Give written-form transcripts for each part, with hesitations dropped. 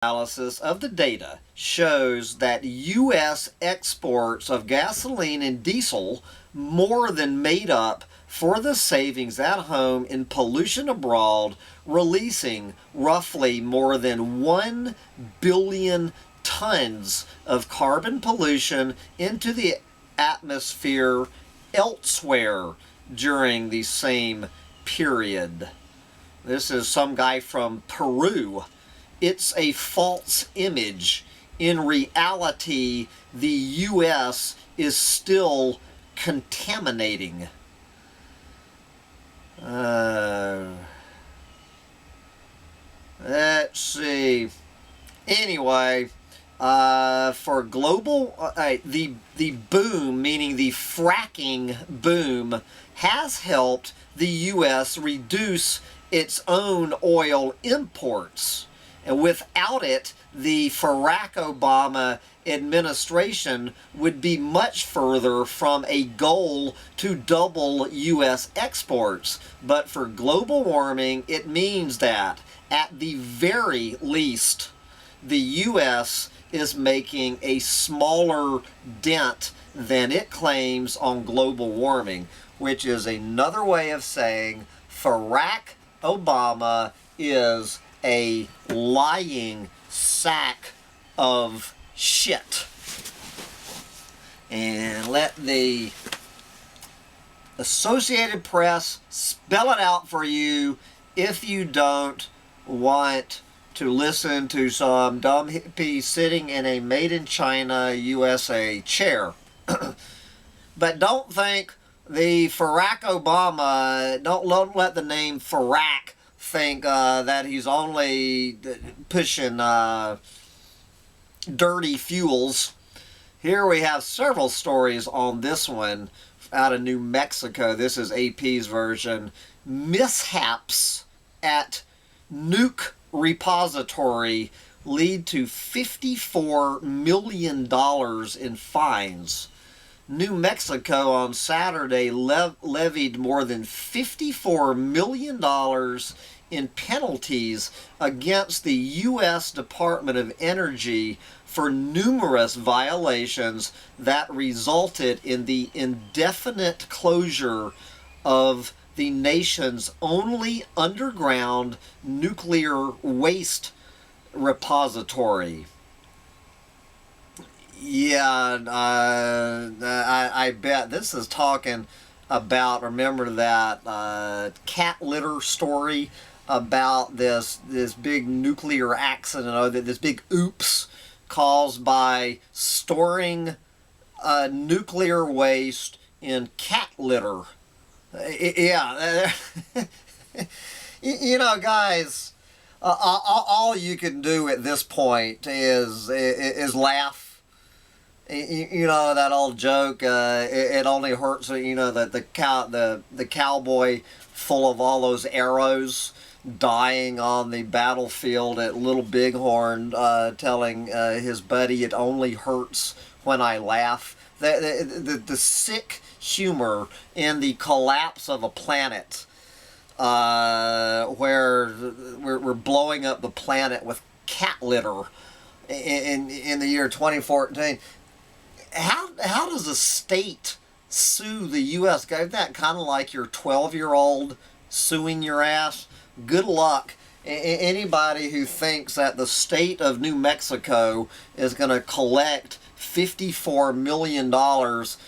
Analysis of the data shows that U.S. exports of gasoline and diesel more than made up for the savings at home in pollution abroad, releasing roughly more than 1 billion tons of carbon pollution into the atmosphere elsewhere during the same period. This is some guy from Peru. It's a false image. In reality, the U.S. is still contaminating. Let's see. Anyway, for global, the boom, meaning the fracking boom, has helped the U.S. reduce its own oil imports. And without it, the Barack Obama administration would be much further from a goal to double U.S. exports. But for global warming, it means that, at the very least, the U.S. is making a smaller dent than it claims on global warming, which is another way of saying Barack Obama is a lying sack of shit. And let the Associated Press spell it out for you if you don't want to listen to some dumb hippie sitting in a made in China USA chair. But don't think the Barack Obama, don't let the name Barack think that he's only pushing dirty fuels. Here we have several stories on this one out of New Mexico. This is AP's version. Mishaps at nuke repository lead to $54 million in fines. New Mexico on Saturday levied more than $54 million in penalties against the U.S. Department of Energy for numerous violations that resulted in the indefinite closure of the nation's only underground nuclear waste repository. Yeah, I bet this is talking about, remember that cat litter story about this big nuclear accident, this big oops caused by storing nuclear waste in cat litter. Yeah, you know, guys, all you can do at this point is laugh. You know that old joke. It only hurts. You know the cowboy full of all those arrows dying on the battlefield at Little Bighorn, telling his buddy, "It only hurts when I laugh." The sick humor in the collapse of a planet, where we're blowing up the planet with cat litter in the year 2014. How does a state sue the U.S.? Isn't that kind of like your 12-year-old suing your ass? Good luck. Anybody who thinks that the state of New Mexico is going to collect $54 million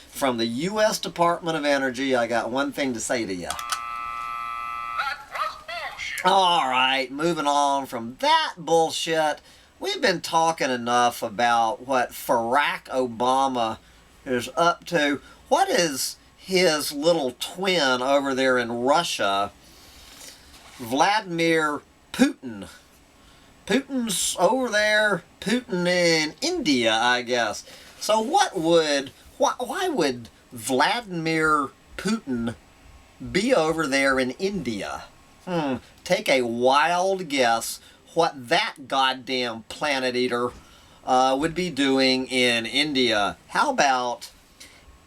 from the U.S. Department of Energy, I got one thing to say to you. That was bullshit. All right, moving on from that bullshit. We've been talking enough about what Barack Obama is up to. What is his little twin over there in Russia, Vladimir Putin? Putin's over there, Putin in India, I guess. So why would Vladimir Putin be over there in India? Take a wild guess what that goddamn planet eater would be doing in India. How about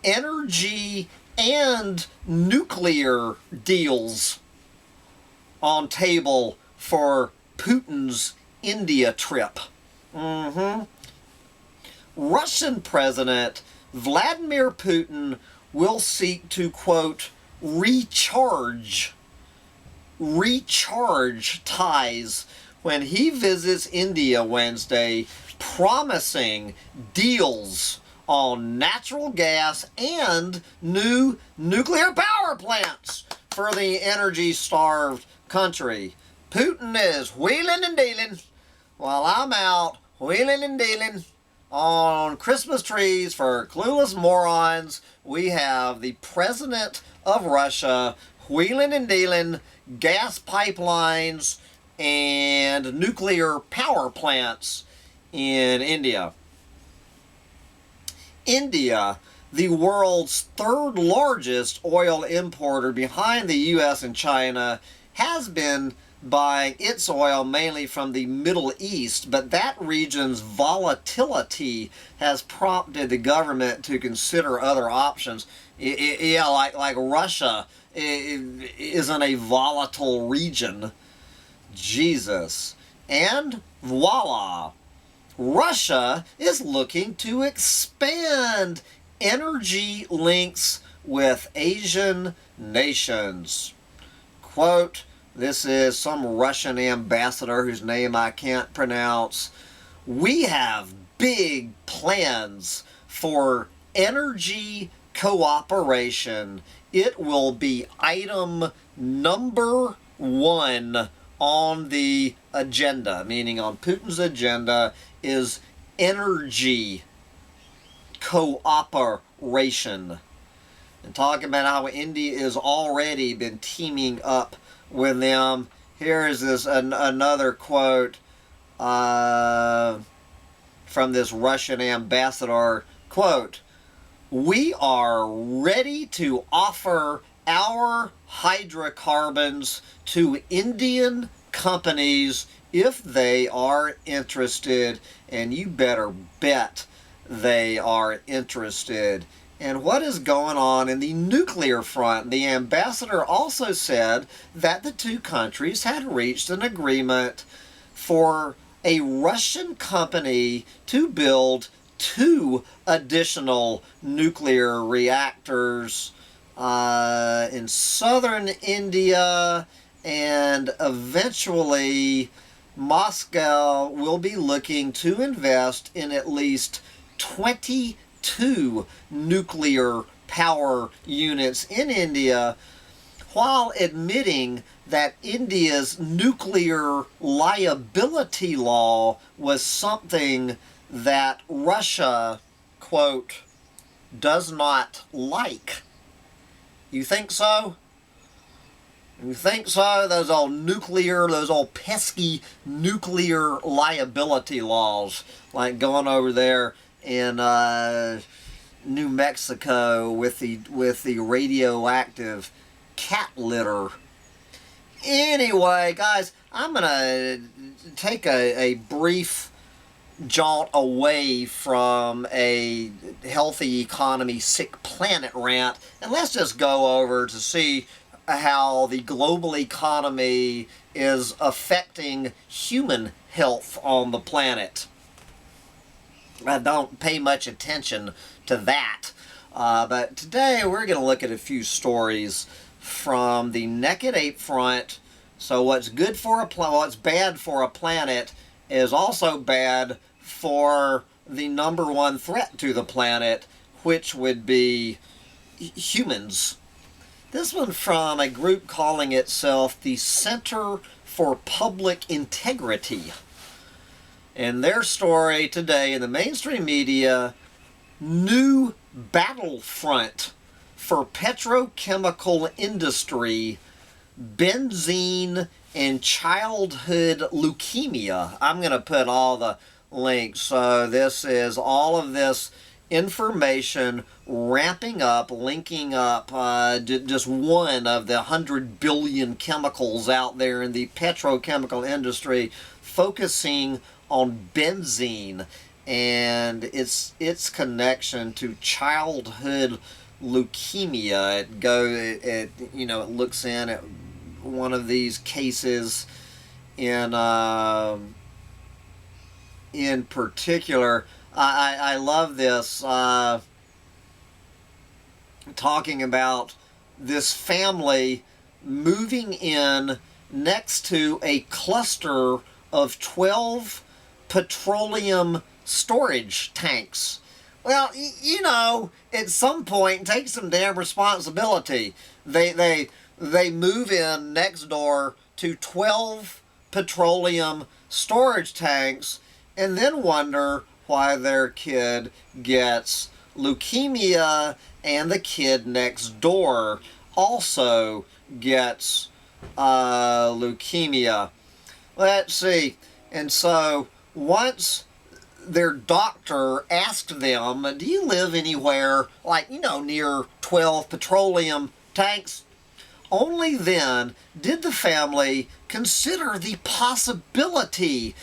energy and nuclear deals on table for Putin's India trip? Russian President Vladimir Putin will seek to, quote, recharge ties when he visits India Wednesday, promising deals on natural gas and new nuclear power plants for the energy-starved country. Putin is wheeling and dealing while I'm out wheeling and dealing on Christmas trees for clueless morons. We have the president of Russia wheeling and dealing gas pipelines and nuclear power plants in India. India, the world's third largest oil importer behind the U.S. and China, has been buying its oil mainly from the Middle East, but that region's volatility has prompted the government to consider other options. Yeah, like Russia isn't a volatile region. Jesus. And voila, Russia is looking to expand energy links with Asian nations. Quote, this is some Russian ambassador whose name I can't pronounce. We have big plans for energy cooperation. It will be item number 1 on the agenda, meaning on Putin's agenda, is energy cooperation. And talking about how India has already been teaming up with them. Here is this another quote from this Russian ambassador. Quote, we are ready to offer our hydrocarbons to Indian companies if they are interested, and you better bet they are interested. And what is going on in the nuclear front? The ambassador also said that the two countries had reached an agreement for a Russian company to build 2 additional nuclear reactors in southern India, and eventually Moscow will be looking to invest in at least 22 nuclear power units in India, while admitting that India's nuclear liability law was something that Russia, quote, does not like. You think so? You think so? Those old pesky nuclear liability laws, like going over there in New Mexico with the radioactive cat litter. Anyway, guys, I'm gonna take a brief jaunt away from a healthy economy, sick planet rant, and let's just go over to see how the global economy is affecting human health on the planet. I don't pay much attention to that, but today we're going to look at a few stories from the Naked Ape front. So what's bad for a planet is also bad for the number 1 threat to the planet, which would be humans. This one from a group calling itself the Center for Public Integrity. And their story today in the mainstream media, new battlefront for petrochemical industry, benzene and childhood leukemia. I'm going to put all the links. So this is all of this information ramping up, linking up just one of the 100 billion chemicals out there in the petrochemical industry, focusing on benzene and its connection to childhood leukemia. It looks in at one of these cases in in particular. I love this, talking about this family moving in next to a cluster of 12 petroleum storage tanks. Well, you know, at some point, take some damn responsibility. They move in next door to 12 petroleum storage tanks and then wonder why their kid gets leukemia and the kid next door also gets leukemia. Let's see. And so once their doctor asked them, do you live anywhere like, you know, near 12 petroleum tanks? Only then did the family consider the possibility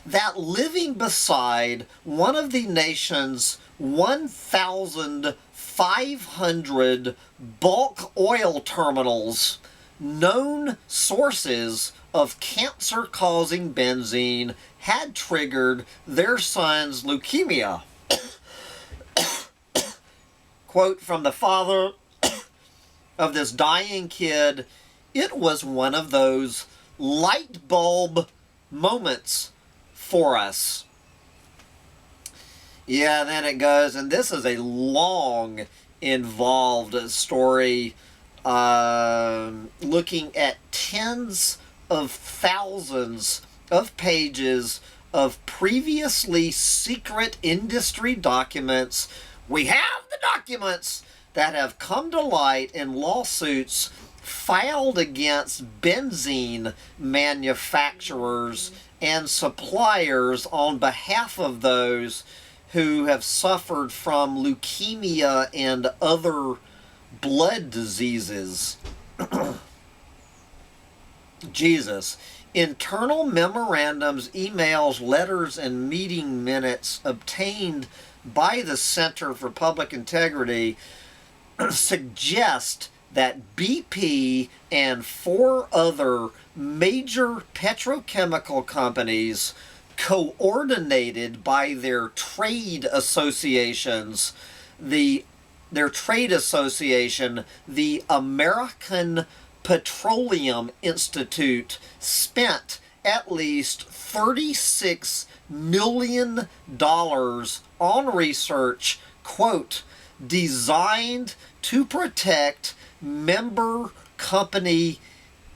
that living beside one of the nation's 1,500 bulk oil terminals, known sources of cancer-causing benzene had triggered their son's leukemia. Quote from the father of this dying kid, it was one of those light bulb moments for us. Yeah, then it goes, and this is a long, involved story, looking at tens of thousands of pages of previously secret industry documents. We have the documents that have come to light in lawsuits filed against benzene manufacturers and suppliers on behalf of those who have suffered from leukemia and other blood diseases. Jesus. Internal memorandums, emails, letters, and meeting minutes obtained by the Center for Public Integrity suggest that BP and 4 other major petrochemical companies, coordinated by their trade associations, their trade association, the American Petroleum Institute, spent at least $36 million on research, quote, designed to protect member company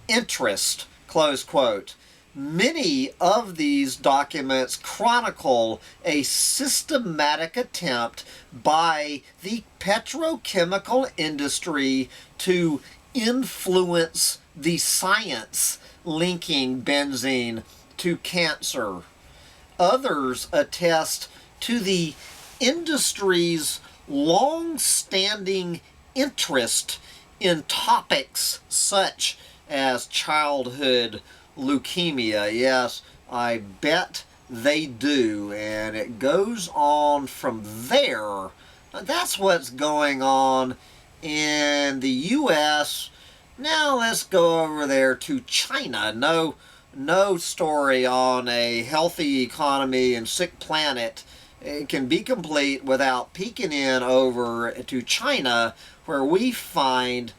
interest, close quote. Many of these documents chronicle a systematic attempt by the petrochemical industry to influence the science linking benzene to cancer. Others attest to the industry's long-standing interest in topics such as childhood leukemia. Yes, I bet they do. And it goes on from there. That's what's going on in the U.S. Now let's go over there to China. No story on a healthy economy and sick planet can be complete without peeking in over to China, where we find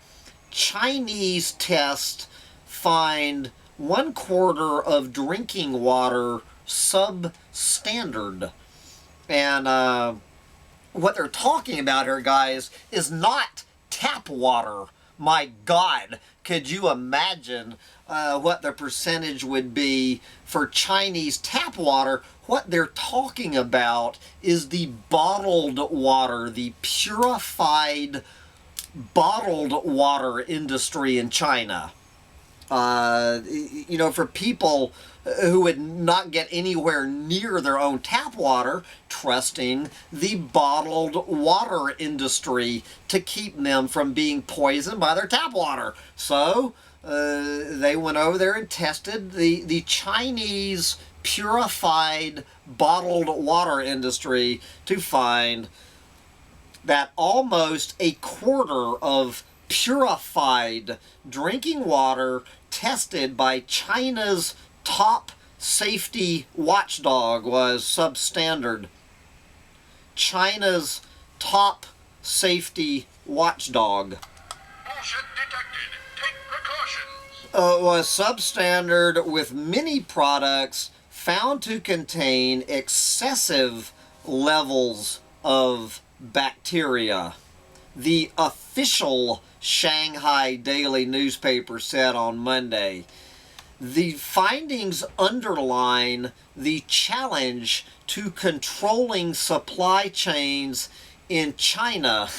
Chinese tests find 1/4 of drinking water substandard. And what they're talking about here, guys, is not tap water. My God, could you imagine what the percentage would be for Chinese tap water? What they're talking about is the bottled water, the purified bottled water industry in China. You know, for people who would not get anywhere near their own tap water, trusting the bottled water industry to keep them from being poisoned by their tap water. So they went over there and tested the Chinese purified bottled water industry to find that almost 1/4 of purified drinking water tested by China's top safety watchdog was substandard. China's top safety watchdog Bullshit detected. Take precautions. was substandard with many products found to contain excessive levels of bacteria. The official Shanghai Daily newspaper said on Monday. The findings underline the challenge to controlling supply chains in China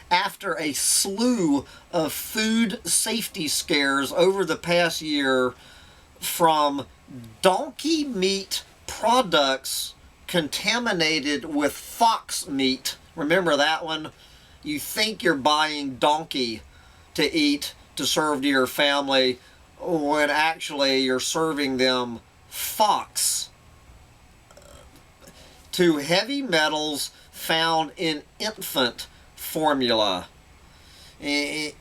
after a slew of food safety scares over the past year, from donkey meat products contaminated with fox meat. Remember that one? You think you're buying donkey to eat, to serve to your family, when actually you're serving them fox. To heavy metals found in infant formula. Anyway,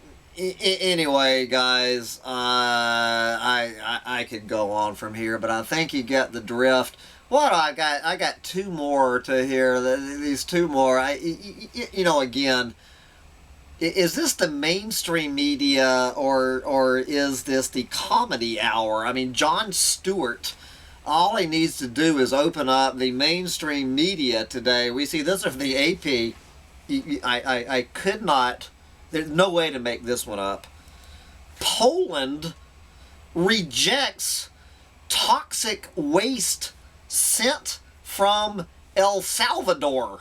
guys, I could go on from here, but I think you get the drift. What I got two more to hear. These two more. Again, is this the mainstream media or is this the comedy hour? I mean, Jon Stewart, all he needs to do is open up the mainstream media today. We see this from the AP. I could not. There's no way to make this one up. Poland rejects toxic waste sent from El Salvador.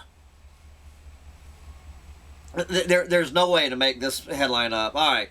There's no way to make this headline up. All right.